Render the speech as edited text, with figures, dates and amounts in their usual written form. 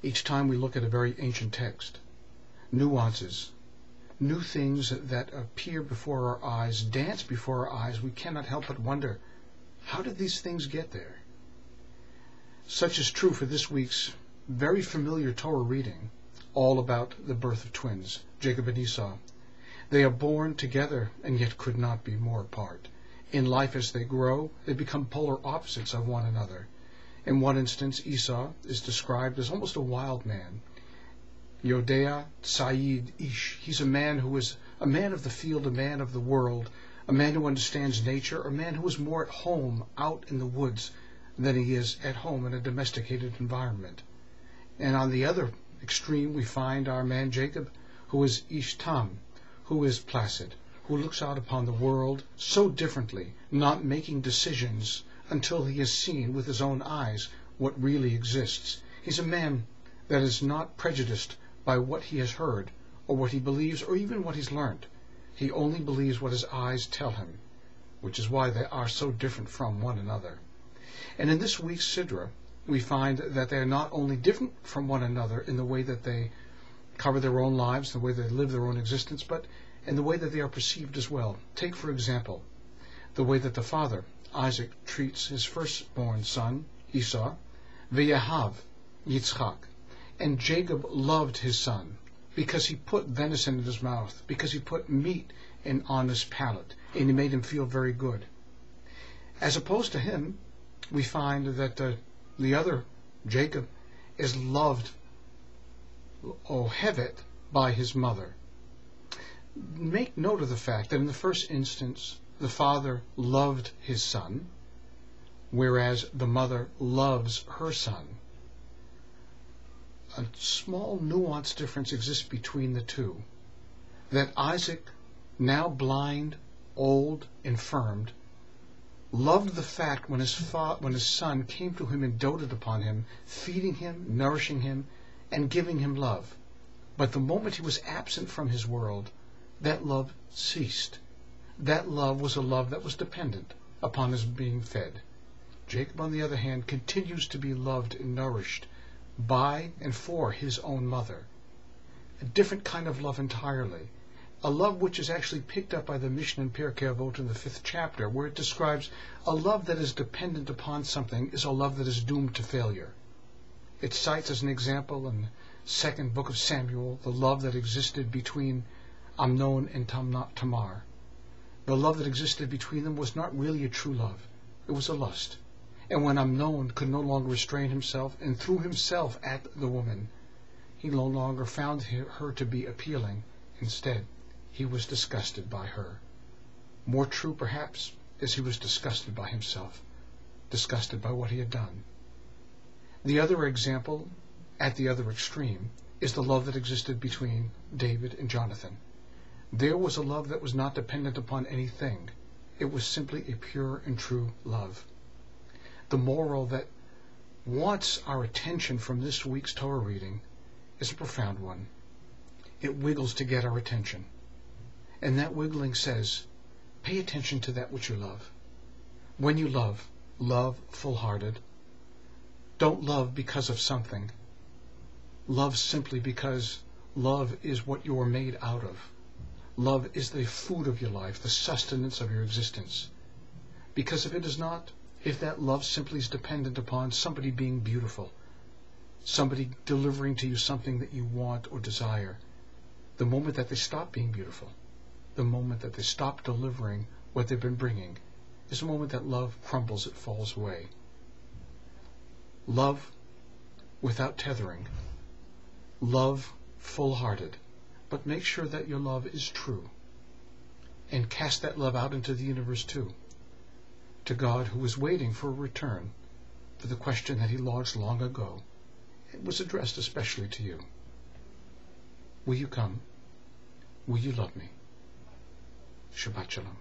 Each time we look at a very ancient text, nuances, new things that appear before our eyes, dance before our eyes, we cannot help but wonder, how did these things get there? Such is true for this week's very familiar Torah reading, all about the birth of twins, Jacob and Esau. They are born together and yet could not be more apart. In life as they grow, they become polar opposites of one another. In one instance, Esau is described as almost a wild man. Yodea Tzayid Ish. He's a man who is a man of the field, a man of the world, a man who understands nature, a man who is more at home out in the woods than he is at home in a domesticated environment. And on the other extreme, we find our man Jacob, who is Ishtam, who is placid, who looks out upon the world so differently, not making decisions until he has seen with his own eyes what really exists. He's a man that is not prejudiced by what he has heard, or what he believes, or even what he's learned. He only believes what his eyes tell him, which is why they are so different from one another. And in this week's Sidra, we find that they are not only different from one another in the way that they cover their own lives, the way they live their own existence, but in the way that they are perceived as well. Take, for example, the way that the father, Isaac, treats his firstborn son, Esau, V'yahav Yitzchak. And Jacob loved his son because he put venison in his mouth, because he put meat on his palate, and he made him feel very good. As opposed to him, we find that the other, Jacob, is loved, Ohevet, by his mother. Make note of the fact that in the first instance, the father loved his son, whereas the mother loves her son. A small nuance difference exists between the two, that Isaac, now blind, old, infirmed, loved the fact when his son came to him and doted upon him, feeding him, nourishing him, and giving him love. But the moment he was absent from his world, that love ceased. That love was a love that was dependent upon his being fed. Jacob, on the other hand, continues to be loved and nourished by and for his own mother. A different kind of love entirely. A love which is actually picked up by the Mishnah in Pirkei Avot in the 5th chapter, where it describes a love that is dependent upon something is a love that is doomed to failure. It cites as an example in the 2nd book of Samuel the love that existed between Amnon and Tamar. The love that existed between them was not really a true love. It was a lust. And when Amnon could no longer restrain himself and threw himself at the woman, he no longer found her to be appealing. Instead, he was disgusted by her. More true, perhaps, is he was disgusted by himself, disgusted by what he had done. The other example, at the other extreme, is the love that existed between David and Jonathan. There was a love that was not dependent upon anything. It was simply a pure and true love. The moral that wants our attention from this week's Torah reading is a profound one. It wiggles to get our attention. And that wiggling says, pay attention to that which you love. When you love, love full-hearted. Don't love because of something. Love simply because love is what you are made out of. Love is the food of your life, the sustenance of your existence. Because if it is not, if that love simply is dependent upon somebody being beautiful, somebody delivering to you something that you want or desire, the moment that they stop being beautiful, the moment that they stop delivering what they've been bringing, is the moment that love crumbles, it falls away. Love without tethering. Love full-hearted. But make sure that your love is true. And cast that love out into the universe too. To God, who is waiting for a return for the question that he lodged long ago. It was addressed especially to you. Will you come? Will you love me? Shabbat Shalom.